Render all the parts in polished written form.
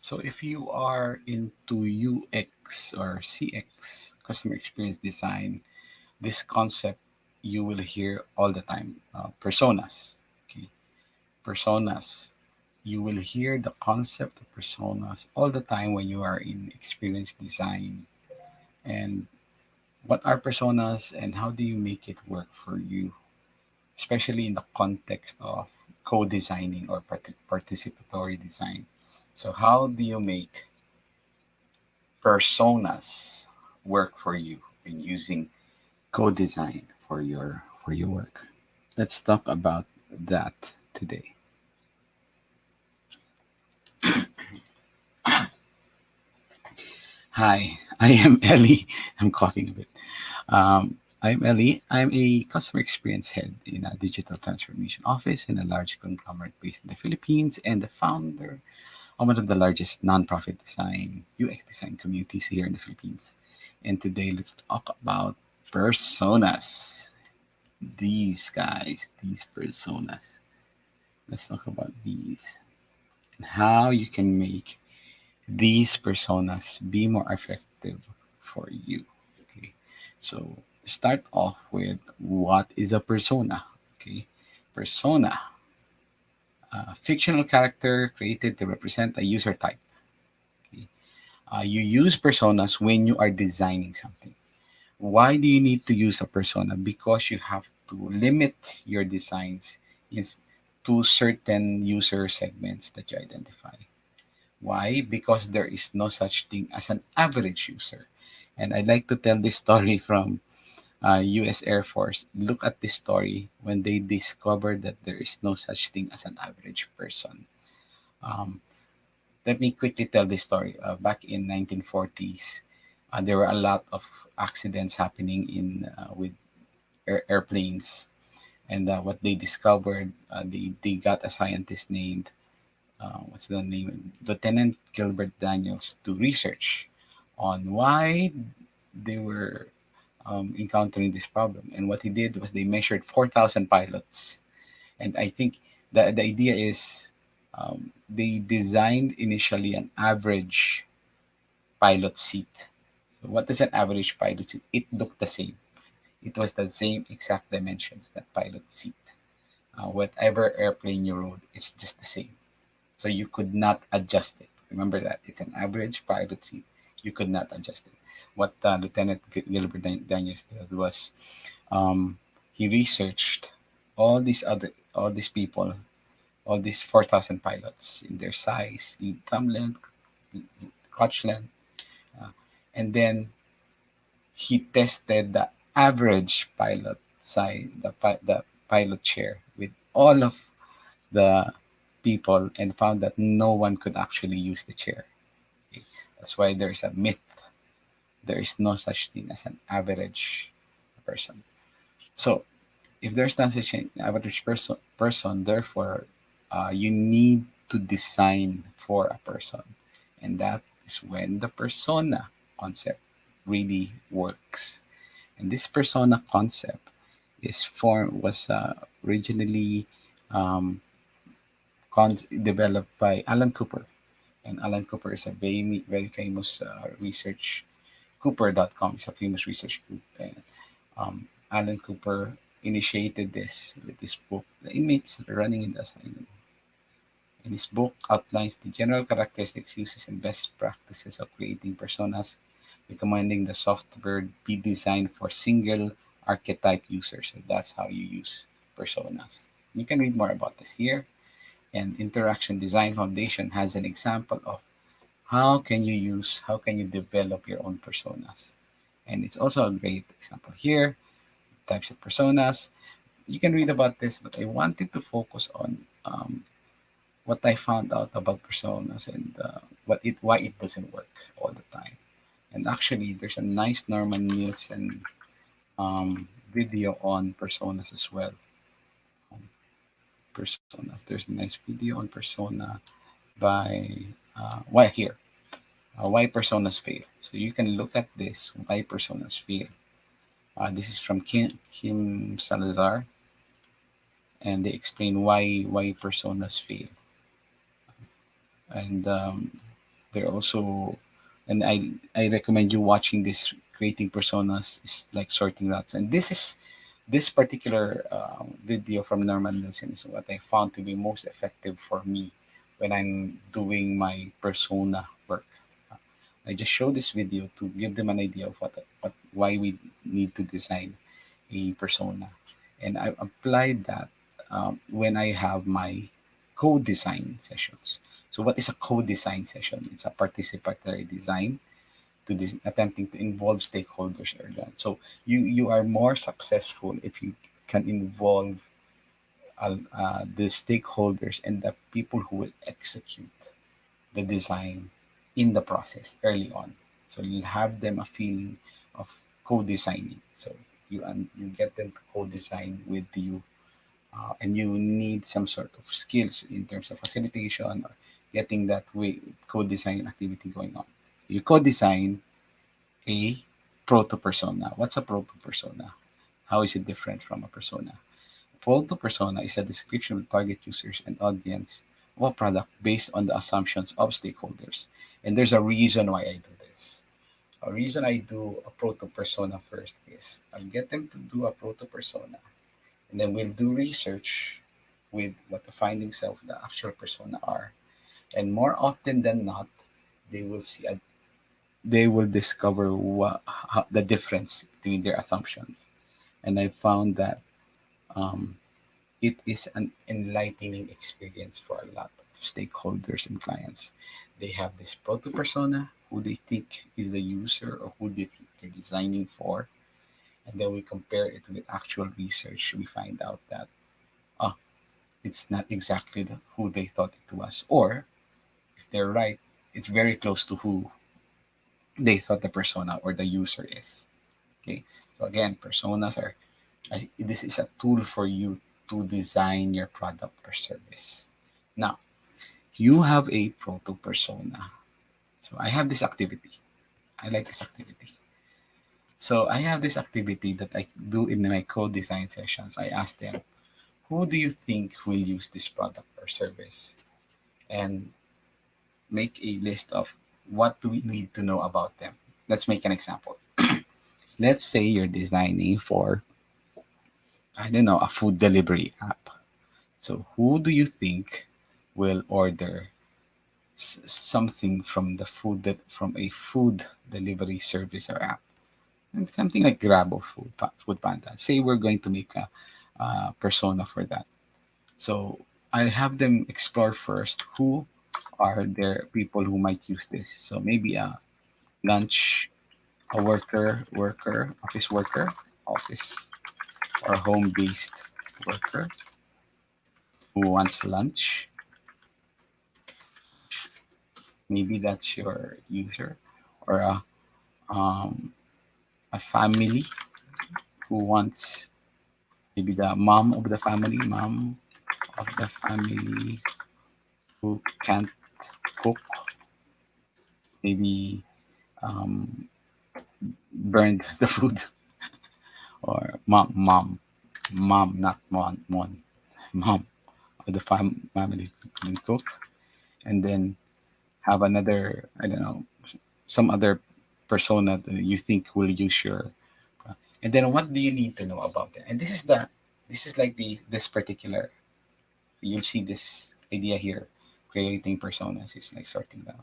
So if you are into UX or CX, customer experience design, this concept you will hear all the time. Personas. Okay, personas. You will hear the concept of personas all the time when you are in experience design. And what are personas and how do you make it work for you, especially in the context of co-designing or participatory design? So how do you make personas work for you in using co-design for your work? Let's talk about that today. Hi, I am Ellie. I'm coughing a bit. I'm Ellie. I'm a customer experience head in a digital transformation office in a large conglomerate based in the Philippines and the founder of one of the largest nonprofit design UX design communities here in the Philippines. And today let's talk about personas. These guys, these personas. Let's talk about these and how you can make these personas be more effective for you. Okay, so start off with what is a persona. Okay, persona, a fictional character created to represent a user type. Okay, you use personas when you are designing something. Why do you need to use a persona? Because you have to limit your designs to certain user segments that you identify. Why? Because there is no such thing as an average user. And I'd like to tell this story from US Air Force. Look at this story when they discovered that there is no such thing as an average person. Um, Let me quickly tell this story. Back in 1940s, there were a lot of accidents happening in with airplanes. And what they discovered, they got a scientist named what's the name? Lieutenant Gilbert Daniels to research on why they were encountering this problem. And what he did was they measured 4,000 pilots. And I think the idea is they designed initially an average pilot seat. So what is an average pilot seat? It looked the same. It was the same exact dimensions that pilot seat. Whatever airplane you rode, it's just the same. So you could not adjust it. Remember that it's an average pilot seat. You could not adjust it. What Lieutenant Gilbert Daniels did was he researched all these people, all these 4,000 pilots in their size, in thumb length, crotch length, uh, and then he tested the average pilot size, the pilot chair with all of the people and found that no one could actually use the chair. Okay? That's why there's a myth. There is no such thing as an average person. So if there's not such an average person, therefore, you need to design for a person, and that is when the persona concept really works. And this persona concept was originally um, developed by Alan Cooper. And Alan Cooper is a very famous research. Cooper.com is a famous research group. And Alan Cooper initiated this with this book, The Inmates Running in the Asylum. And his book outlines the general characteristics, uses, and best practices of creating personas, recommending the software be designed for single archetype users. So that's how you use personas. You can read more about this here. And Interaction Design Foundation has an example of how can you develop your own personas. And it's also a great example here, types of personas. You can read about this, but I wanted to focus on what I found out about personas and why it doesn't work all the time. And actually, there's a nice Norman Nielsen video on personas as well. Um, Personas. There's a nice video on persona by why here why personas fail. So you can look at this why personas fail. This is from Kim Salazar, and they explain why personas fail. And They're also, and I recommend you watching this creating personas is like sorting routes. And this particular video from Norman Nielsen is what I found to be most effective for me when I'm doing my persona work. I just show this video to give them an idea of what why we need to design a persona, and I applied that when I have my co-design sessions. So, what is a co-design session? It's a participatory design to this, attempting to involve stakeholders early on. So, you are more successful if you can involve the stakeholders and the people who will execute the design in the process early on. So you'll have them a feeling of co-designing. So you get them to co-design with you, and you need some sort of skills in terms of facilitation or getting that way co-design activity going on. You co-design a proto persona. What's a proto persona? How is it different from a persona? Proto persona is a description of target users and audience of a product based on the assumptions of stakeholders. And there's a reason why I do this. A reason I do a proto persona first is I'll get them to do a proto persona, and then we'll do research with what the findings of the actual persona are. And more often than not, they will see a, they will discover the difference between their assumptions. And I found that um, it is an enlightening experience for a lot of stakeholders and clients. They have this proto persona who they think is the user or who they think they're designing for. And then we compare it with actual research. We find out that oh, it's not exactly who they thought it was. Or if they're right, it's very close to who they thought the persona or the user is. Okay. So again, personas are this is a tool for you to design your product or service. Now, you have a proto persona. So I have this activity. I like this activity. So I have this activity that I do in my code design sessions. I ask them, who do you think will use this product or service? And make a list of what do we need to know about them. Let's make an example. Let's say you're designing for, I don't know, a food delivery app. So who do you think will order something from the food that from a food delivery service or app? And something like Grab or Food Panda. Say we're going to make a persona for that. So I have them explore first who are there people who might use this. So maybe a lunch, a office or home-based worker who wants lunch. Maybe that's your user, or um, a family who wants maybe the mom of the family who can't cook, maybe um, burned the food, or mom, not mom of the family who couldn't cook, and then have another, I don't know, some other persona that you think will use your, and then what do you need to know about it? And this is like this particular, you'll see this idea here, creating personas is like sorting down.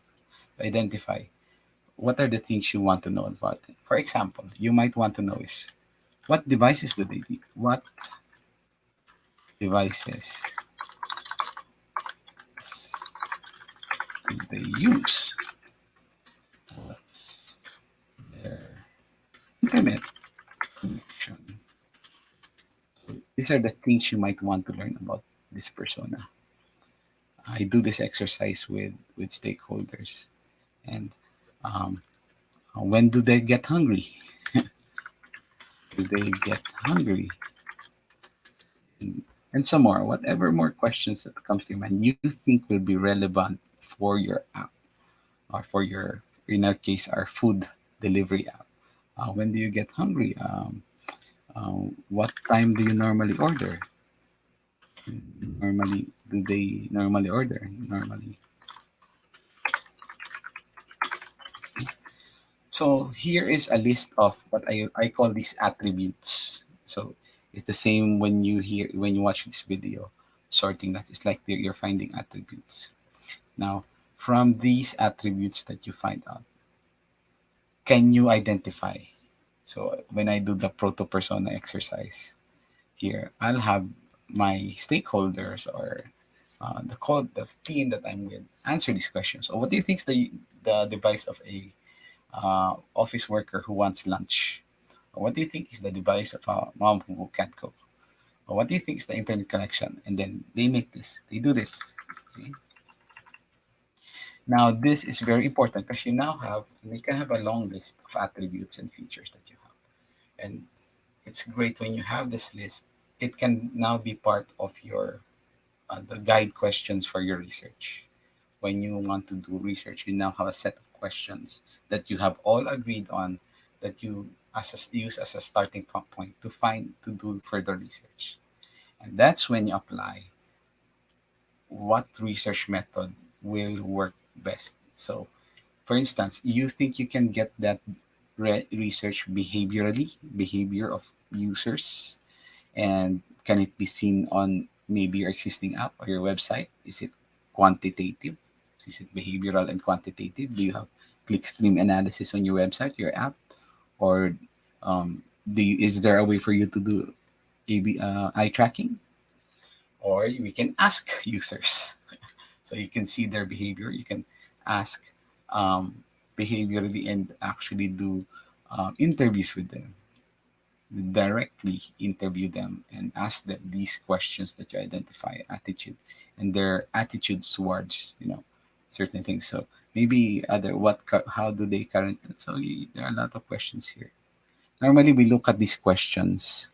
Identify what are the things you want to know about it. For example, you might want to know is what devices what devices do they use? What's their internet connection? These are the things you might want to learn about this persona. I do this exercise with stakeholders, and um, when do they get hungry? Do they get hungry? And some more, whatever more questions that comes to your mind you think will be relevant for your app or for your, in our case, our food delivery app. When do you get hungry? What time do you normally order? Normally, do they normally order? Normally, So here is a list of what I call these attributes. So it's the same when you watch this video, sorting that. It's like you're finding attributes. Now, from these attributes that you find out, can you identify? So when I do the proto persona exercise here, I'll have my stakeholders or the team that I'm with answer these questions. So what do you think is the device of a office worker who wants lunch? Or what do you think is the device of a mom who can't cook? Or what do you think is the internet connection? And then they do this. Okay? Now, this is very important because you can have a long list of attributes and features that you have. And it's great when you have this list. It can now be part of your the guide questions for your research. When you want to do research, you now have a set of questions that you have all agreed on that you use as a starting point to do further research. And that's when you apply what research method will work best. So, for instance, you think you can get that research behavior of users, and can it be seen on maybe your existing app or your website? Is it quantitative? Is it behavioral and quantitative? Do you have clickstream analysis on your website, your app, or is there a way for you to do eye tracking? Or we can ask users, so you can see their behavior. You can ask behaviorally and actually do interviews with them, directly interview them and ask them these questions that you identify attitude and their attitudes towards certain things. So maybe other how do they currently, so there are a lot of questions here. Normally we look at these questions,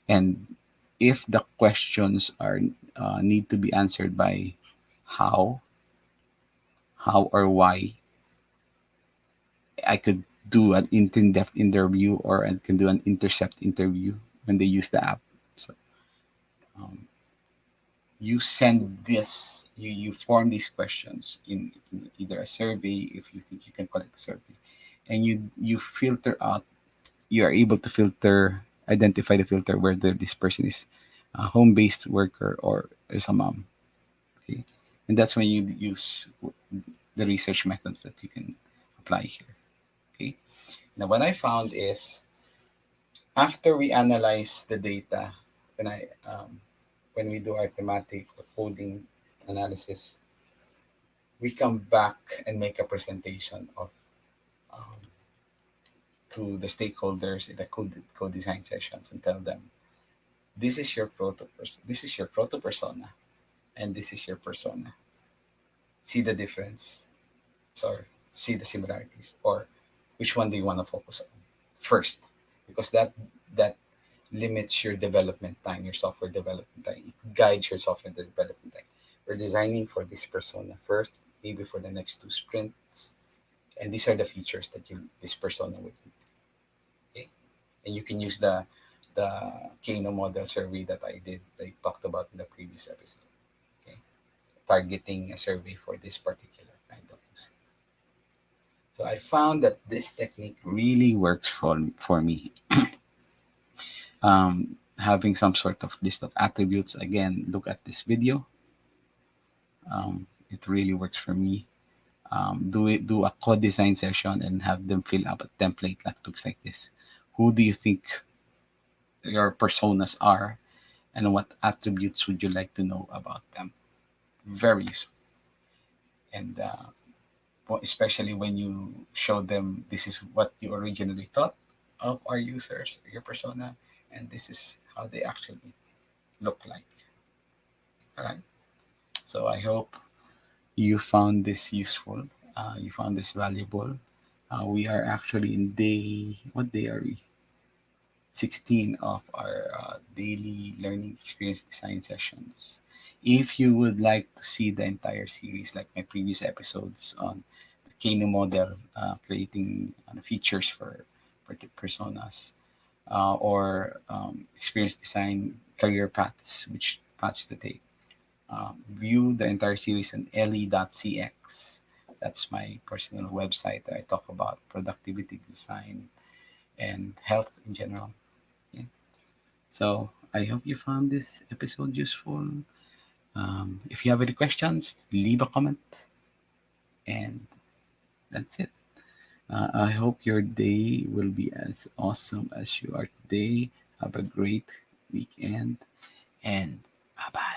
and if the questions are need to be answered by how or why, I could do an in-depth interview, or I can do an intercept interview when they use the app. So you send this, you form these questions in either a survey if you think you can collect a survey, and you filter out. You are able to identify the filter whether this person is a home-based worker or is a mom. Okay, and that's when you use the research methods that you can apply here. Okay, now what I found is after we analyze the data, when I when we do our thematic or coding analysis, we come back and make a presentation of um, to the stakeholders in the code design sessions and tell them this is your proto persona, and this is your persona. See the difference, so see the similarities, or which one do you want to focus on first, because that limits your development time, your software development time. It guides your software development time. We're designing for this persona first, maybe for the next two sprints, and these are the features that this persona would need. Okay, and you can use the Kano model survey that I talked about in the previous episode. Okay, targeting a survey for this particular kind of user. So I found that this technique really works for me. Having some sort of list of attributes. Again, look at this video. It really works for me. Do a code design session and have them fill up a template that looks like this. Who do you think your personas are, and what attributes would you like to know about them? Very useful. And especially when you show them this is what you originally thought of our users, your persona, and this is how they actually look like. All right. So I hope you found this useful. You found this valuable. We are actually in what day are we? 16 of our daily learning experience design sessions. If you would like to see the entire series, like my previous episodes on the Kano model, creating features for the personas, or experience design career paths, which paths to take, view the entire series on le.cx. That's my personal website. I talk about productivity design and health in general. Yeah. So I hope you found this episode useful. If you have any questions, leave a comment, and that's it. I hope your day will be as awesome as you are today. Have a great weekend, and bye bye.